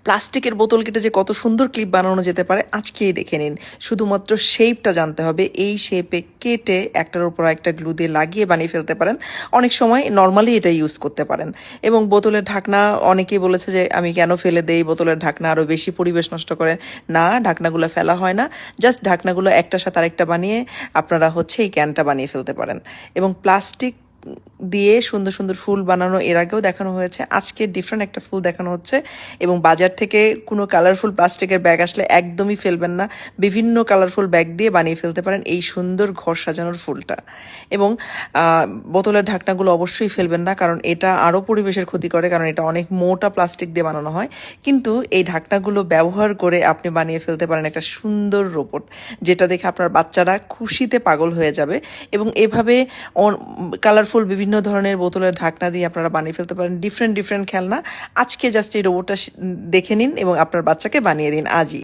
প্লাস্টিকের বোতল কেটে যে কত সুন্দর ক্লিপ বানানো যেতে পারে আজকেই দেখে নিন। শুধুমাত্র শেপটা জানতে হবে, এই শেপে কেটে একটার উপর একটা গ্লু দিয়ে লাগিয়ে বানিয়ে ফেলতে পারেন। অনেক সময় নর্মালি এটা ইউজ করতে পারেন। এবং বোতলের ঢাকনা, অনেকেই বলেছে যে আমি কেন ফেলে দেই, বোতলের ঢাকনা আরও বেশি পরিবেশ নষ্ট করে। না, ঢাকনাগুলো ফেলা হয় না, জাস্ট ঢাকনাগুলো একটার সাথে আরেকটা বানিয়ে আপনারা এই ক্যানটা বানিয়ে ফেলতে পারেন। এবং প্লাস্টিক দিয়ে সুন্দর সুন্দর ফুল বানানো এর আগেও দেখানো হয়েছে, আজকে ডিফারেন্ট একটা ফুল দেখানো হচ্ছে। এবং বাজার থেকে কোনো কালারফুল প্লাস্টিকের ব্যাগ আসলে একদমই ফেলবেন না, বিভিন্ন কালারফুল ব্যাগ দিয়ে বানিয়ে ফেলতে পারেন এই সুন্দর ঘর সাজানোর ফুলটা। এবং বোতলের ঢাকনাগুলো অবশ্যই ফেলবেন না, কারণ এটা আরও পরিবেশের ক্ষতি করে, কারণ এটা অনেক মোটা প্লাস্টিক দিয়ে বানানো হয়। কিন্তু এই ঢাকনাগুলো ব্যবহার করে আপনি বানিয়ে ফেলতে পারেন একটা সুন্দর রোবট, যেটা দেখে আপনার বাচ্চারা খুশিতে পাগল হয়ে যাবে। এবং এভাবে কালারফুল বিভিন্ন ধরনের বোতলের ঢাকনা দিয়ে আপনারা বানিয়ে ফেলতে পারেন ডিফারেন্ট ডিফারেন্ট খেলনা। আজকে জাস্ট এই রোবটটা দেখে নিন এবং আপনার বাচ্চাকে বানিয়ে দিন আজই।